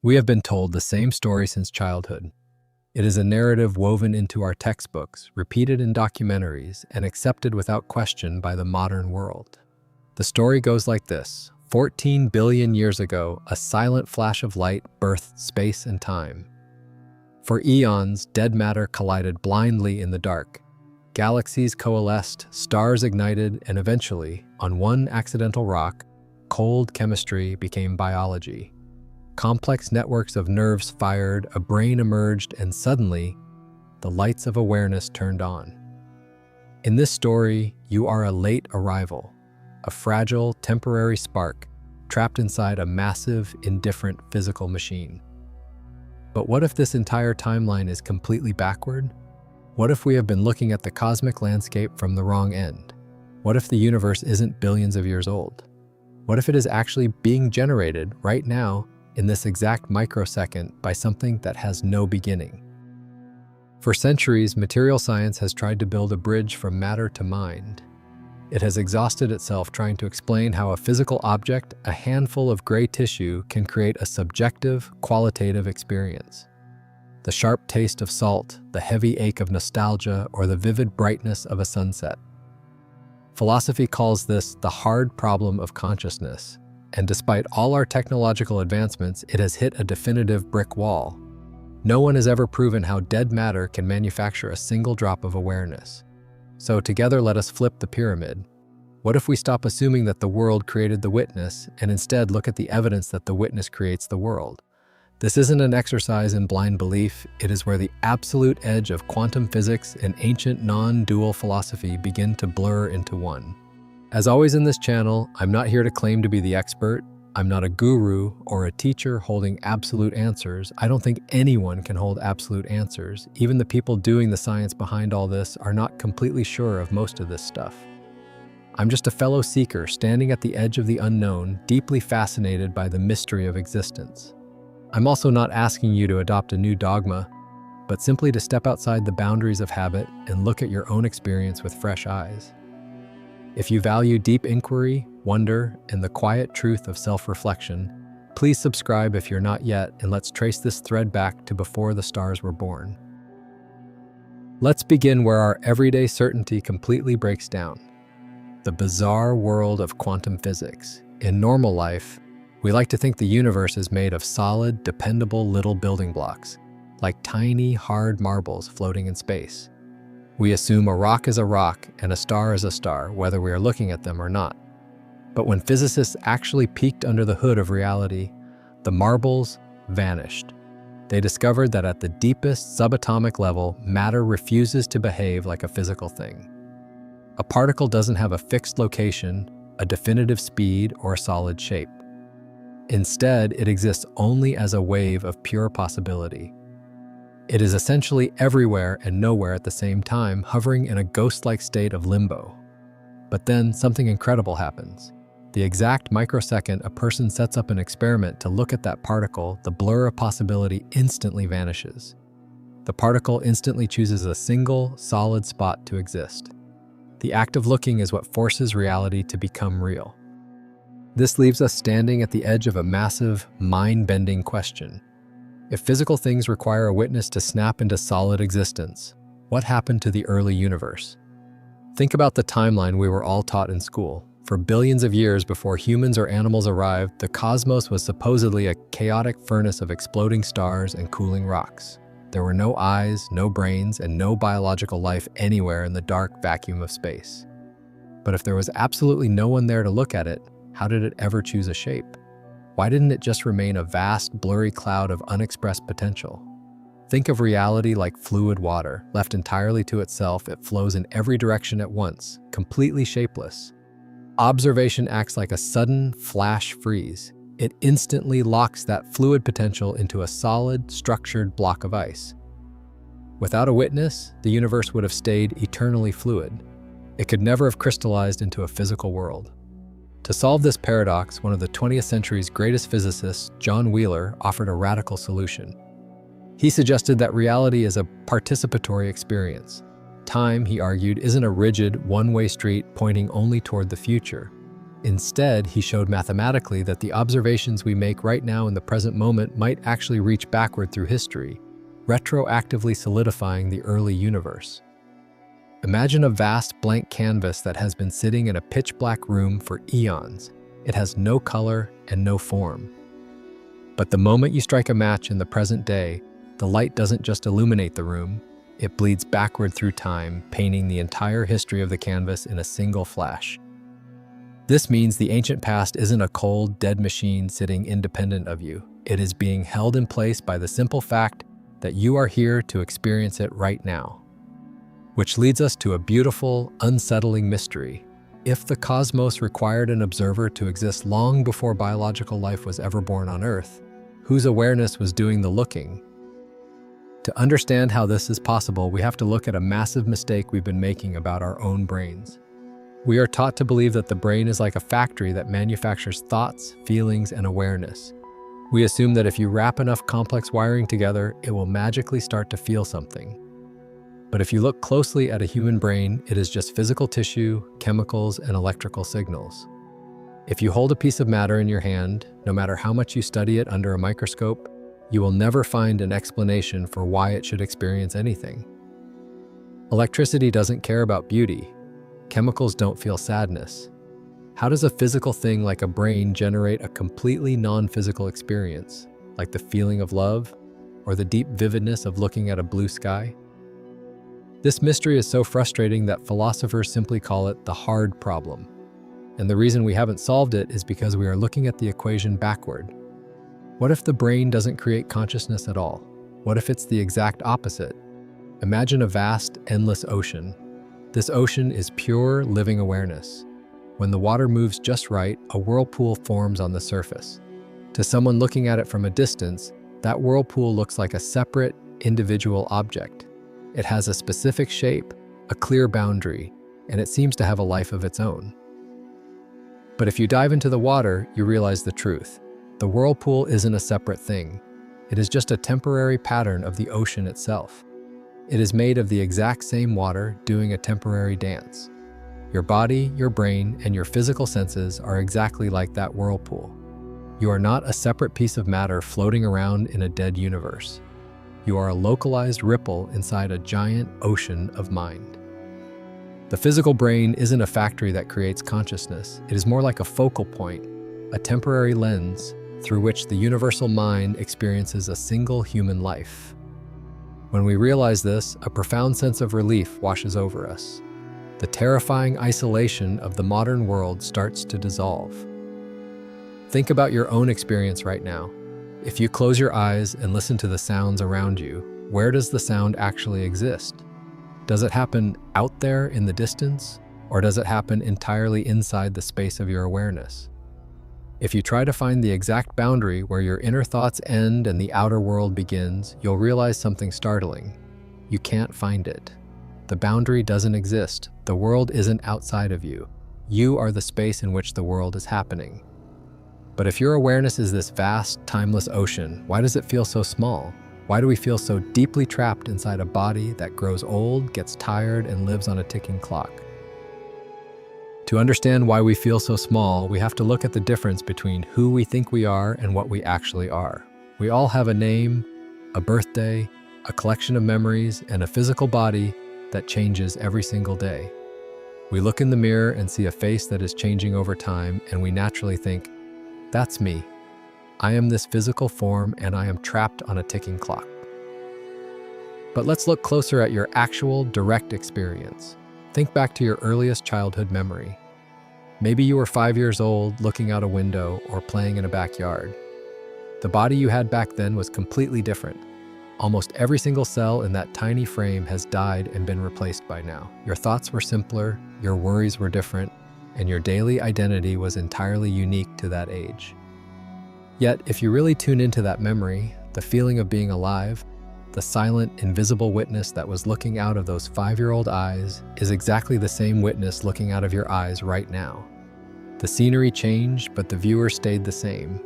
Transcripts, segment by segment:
We have been told the same story since childhood. It is a narrative woven into our textbooks, repeated in documentaries, and accepted without question by the modern world. The story goes like this. 14 billion years ago, a silent flash of light birthed space and time. For eons, dead matter collided blindly in the dark. Galaxies coalesced, stars ignited, and eventually, on one accidental rock, cold chemistry became biology. Complex networks of nerves fired, a brain emerged, and suddenly, the lights of awareness turned on. In this story, you are a late arrival, a fragile, temporary spark trapped inside a massive, indifferent physical machine. But what if this entire timeline is completely backward? What if we have been looking at the cosmic landscape from the wrong end? What if the universe isn't billions of years old? What if it is actually being generated right now in this exact microsecond by something that has no beginning? For centuries, material science has tried to build a bridge from matter to mind. It has exhausted itself trying to explain how a physical object, a handful of gray tissue, can create a subjective, qualitative experience. The sharp taste of salt, the heavy ache of nostalgia, or the vivid brightness of a sunset. Philosophy calls this the hard problem of consciousness, and despite all our technological advancements, it has hit a definitive brick wall. No one has ever proven how dead matter can manufacture a single drop of awareness. So together let us flip the pyramid. What if we stop assuming that the world created the witness and instead look at the evidence that the witness creates the world? This isn't an exercise in blind belief, it is where the absolute edge of quantum physics and ancient non-dual philosophy begin to blur into one. As always in this channel, I'm not here to claim to be the expert. I'm not a guru or a teacher holding absolute answers. I don't think anyone can hold absolute answers. Even the people doing the science behind all this are not completely sure of most of this stuff. I'm just a fellow seeker standing at the edge of the unknown, deeply fascinated by the mystery of existence. I'm also not asking you to adopt a new dogma, but simply to step outside the boundaries of habit and look at your own experience with fresh eyes. If you value deep inquiry, wonder, and the quiet truth of self-reflection, please subscribe if you're not yet, and let's trace this thread back to before the stars were born. Let's begin where our everyday certainty completely breaks down. The bizarre world of quantum physics. In normal life, we like to think the universe is made of solid, dependable little building blocks, like tiny, hard marbles floating in space. We assume a rock is a rock and a star is a star, whether we are looking at them or not. But when physicists actually peeked under the hood of reality, the marbles vanished. They discovered that at the deepest subatomic level, matter refuses to behave like a physical thing. A particle doesn't have a fixed location, a definitive speed, or a solid shape. Instead, it exists only as a wave of pure possibility. It is essentially everywhere and nowhere at the same time, hovering in a ghost-like state of limbo. But then something incredible happens. The exact microsecond a person sets up an experiment to look at that particle, the blur of possibility instantly vanishes. The particle instantly chooses a single, solid spot to exist. The act of looking is what forces reality to become real. This leaves us standing at the edge of a massive, mind-bending question. If physical things require a witness to snap into solid existence, what happened to the early universe? Think about the timeline we were all taught in school. For billions of years before humans or animals arrived, the cosmos was supposedly a chaotic furnace of exploding stars and cooling rocks. There were no eyes, no brains, and no biological life anywhere in the dark vacuum of space. But if there was absolutely no one there to look at it, how did it ever choose a shape? Why didn't it just remain a vast, blurry cloud of unexpressed potential? Think of reality like fluid water. Left entirely to itself, it flows in every direction at once, completely shapeless. Observation acts like a sudden flash freeze. It instantly locks that fluid potential into a solid, structured block of ice. Without a witness, the universe would have stayed eternally fluid. It could never have crystallized into a physical world. To solve this paradox, one of the 20th century's greatest physicists, John Wheeler, offered a radical solution. He suggested that reality is a participatory experience. Time, he argued, isn't a rigid, one-way street pointing only toward the future. Instead, he showed mathematically that the observations we make right now in the present moment might actually reach backward through history, retroactively solidifying the early universe. Imagine a vast blank canvas that has been sitting in a pitch-black room for eons. It has no color and no form. But the moment you strike a match in the present day, the light doesn't just illuminate the room, it bleeds backward through time, painting the entire history of the canvas in a single flash. This means the ancient past isn't a cold, dead machine sitting independent of you. It is being held in place by the simple fact that you are here to experience it right now. Which leads us to a beautiful, unsettling mystery. If the cosmos required an observer to exist long before biological life was ever born on Earth, whose awareness was doing the looking? To understand how this is possible, we have to look at a massive mistake we've been making about our own brains. We are taught to believe that the brain is like a factory that manufactures thoughts, feelings, and awareness. We assume that if you wrap enough complex wiring together, it will magically start to feel something. But if you look closely at a human brain, it is just physical tissue, chemicals, and electrical signals. If you hold a piece of matter in your hand, no matter how much you study it under a microscope, you will never find an explanation for why it should experience anything. Electricity doesn't care about beauty. Chemicals don't feel sadness. How does a physical thing like a brain generate a completely non-physical experience, like the feeling of love or the deep vividness of looking at a blue sky? This mystery is so frustrating that philosophers simply call it the hard problem. And the reason we haven't solved it is because we are looking at the equation backward. What if the brain doesn't create consciousness at all? What if it's the exact opposite? Imagine a vast, endless ocean. This ocean is pure, living awareness. When the water moves just right, a whirlpool forms on the surface. To someone looking at it from a distance, that whirlpool looks like a separate, individual object. It has a specific shape, a clear boundary, and it seems to have a life of its own. But if you dive into the water, you realize the truth. The whirlpool isn't a separate thing. It is just a temporary pattern of the ocean itself. It is made of the exact same water doing a temporary dance. Your body, your brain, and your physical senses are exactly like that whirlpool. You are not a separate piece of matter floating around in a dead universe. You are a localized ripple inside a giant ocean of mind. The physical brain isn't a factory that creates consciousness. It is more like a focal point, a temporary lens through which the universal mind experiences a single human life. When we realize this, a profound sense of relief washes over us. The terrifying isolation of the modern world starts to dissolve. Think about your own experience right now. If you close your eyes and listen to the sounds around you, where does the sound actually exist? Does it happen out there in the distance, or does it happen entirely inside the space of your awareness? If you try to find the exact boundary where your inner thoughts end and the outer world begins, you'll realize something startling. You can't find it. The boundary doesn't exist. The world isn't outside of you. You are the space in which the world is happening. But if your awareness is this vast, timeless ocean, why does it feel so small? Why do we feel so deeply trapped inside a body that grows old, gets tired, and lives on a ticking clock? To understand why we feel so small, we have to look at the difference between who we think we are and what we actually are. We all have a name, a birthday, a collection of memories, and a physical body that changes every single day. We look in the mirror and see a face that is changing over time, and we naturally think, "That's me. I am this physical form and I am trapped on a ticking clock." But let's look closer at your actual, direct experience. Think back to your earliest childhood memory. Maybe you were 5 years old, looking out a window or playing in a backyard. The body you had back then was completely different. Almost every single cell in that tiny frame has died and been replaced by now. Your thoughts were simpler, your worries were different, and your daily identity was entirely unique to that age. Yet, if you really tune into that memory, the feeling of being alive, the silent, invisible witness that was looking out of those 5-year-old eyes is exactly the same witness looking out of your eyes right now. The scenery changed, but the viewer stayed the same.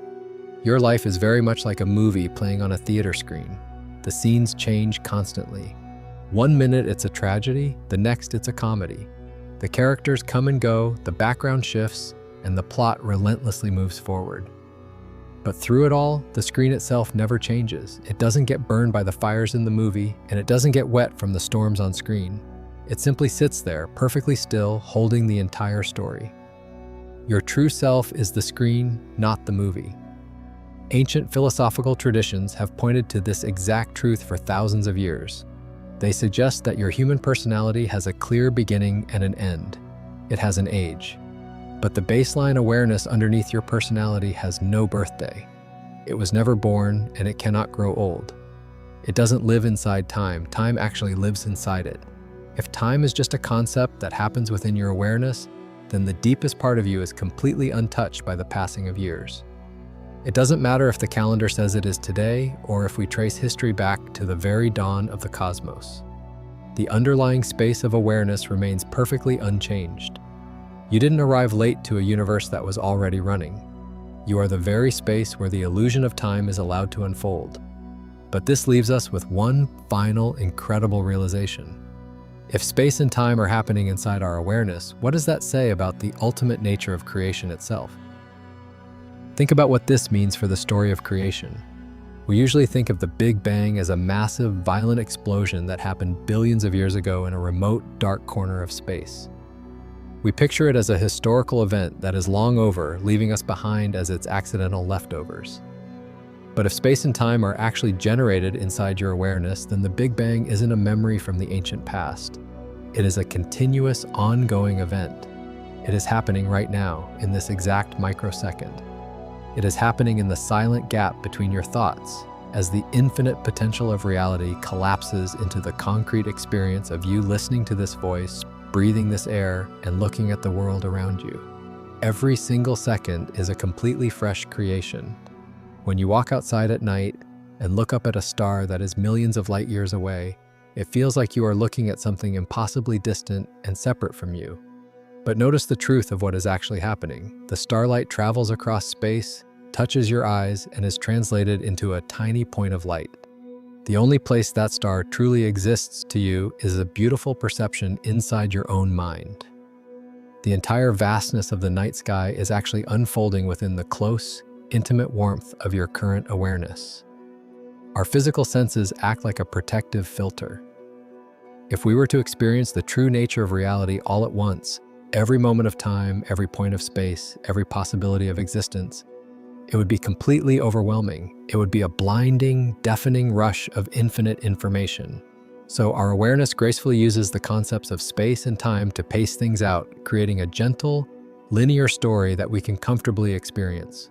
Your life is very much like a movie playing on a theater screen. The scenes change constantly. One minute it's a tragedy, the next it's a comedy. The characters come and go, the background shifts, and the plot relentlessly moves forward. But through it all, the screen itself never changes. It doesn't get burned by the fires in the movie, and it doesn't get wet from the storms on screen. It simply sits there, perfectly still, holding the entire story. Your true self is the screen, not the movie. Ancient philosophical traditions have pointed to this exact truth for thousands of years. They suggest that your human personality has a clear beginning and an end. It has an age. But the baseline awareness underneath your personality has no birthday. It was never born, and it cannot grow old. It doesn't live inside time. Time actually lives inside it. If time is just a concept that happens within your awareness, then the deepest part of you is completely untouched by the passing of years. It doesn't matter if the calendar says it is today, or if we trace history back to the very dawn of the cosmos. The underlying space of awareness remains perfectly unchanged. You didn't arrive late to a universe that was already running. You are the very space where the illusion of time is allowed to unfold. But this leaves us with one final, incredible realization. If space and time are happening inside our awareness, what does that say about the ultimate nature of creation itself? Think about what this means for the story of creation. We usually think of the Big Bang as a massive, violent explosion that happened billions of years ago in a remote, dark corner of space. We picture it as a historical event that is long over, leaving us behind as its accidental leftovers. But if space and time are actually generated inside your awareness, then the Big Bang isn't a memory from the ancient past. It is a continuous, ongoing event. It is happening right now, in this exact microsecond. It is happening in the silent gap between your thoughts, as the infinite potential of reality collapses into the concrete experience of you listening to this voice, breathing this air, and looking at the world around you. Every single second is a completely fresh creation. When you walk outside at night and look up at a star that is millions of light years away, it feels like you are looking at something impossibly distant and separate from you. But notice the truth of what is actually happening. The starlight travels across space, touches your eyes, and is translated into a tiny point of light. The only place that star truly exists to you is a beautiful perception inside your own mind. The entire vastness of the night sky is actually unfolding within the close, intimate warmth of your current awareness. Our physical senses act like a protective filter. If we were to experience the true nature of reality all at once, every moment of time, every point of space, every possibility of existence, it would be completely overwhelming. It would be a blinding, deafening rush of infinite information. So our awareness gracefully uses the concepts of space and time to pace things out, creating a gentle, linear story that we can comfortably experience.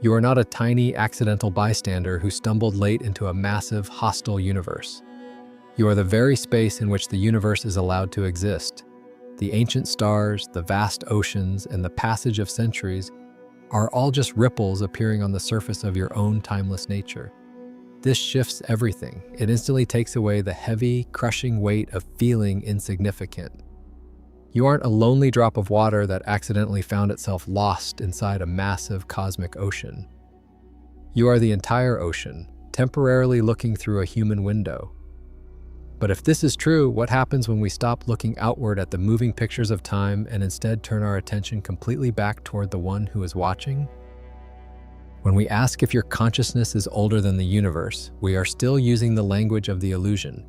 You are not a tiny, accidental bystander who stumbled late into a massive, hostile universe. You are the very space in which the universe is allowed to exist. The ancient stars, the vast oceans, and the passage of centuries are all just ripples appearing on the surface of your own timeless nature. This shifts everything. It instantly takes away the heavy, crushing weight of feeling insignificant. You aren't a lonely drop of water that accidentally found itself lost inside a massive cosmic ocean. You are the entire ocean, temporarily looking through a human window. But if this is true, what happens when we stop looking outward at the moving pictures of time and instead turn our attention completely back toward the one who is watching? When we ask if your consciousness is older than the universe, we are still using the language of the illusion.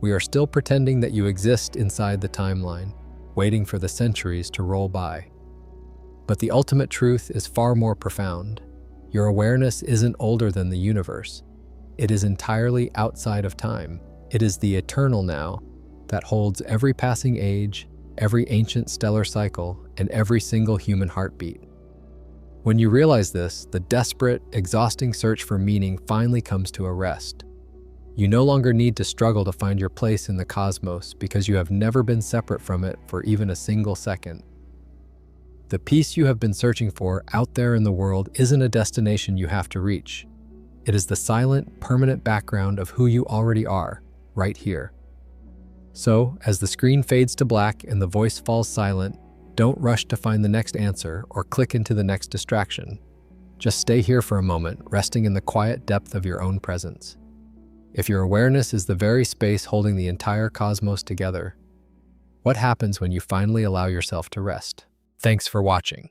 We are still pretending that you exist inside the timeline, waiting for the centuries to roll by. But the ultimate truth is far more profound. Your awareness isn't older than the universe. It is entirely outside of time. It is the eternal now that holds every passing age, every ancient stellar cycle, and every single human heartbeat. When you realize this, the desperate, exhausting search for meaning finally comes to a rest. You no longer need to struggle to find your place in the cosmos because you have never been separate from it for even a single second. The peace you have been searching for out there in the world isn't a destination you have to reach. It is the silent, permanent background of who you already are, right here. So, as the screen fades to black and the voice falls silent, don't rush to find the next answer or click into the next distraction. Just stay here for a moment, resting in the quiet depth of your own presence. If your awareness is the very space holding the entire cosmos together, what happens when you finally allow yourself to rest? Thanks for watching.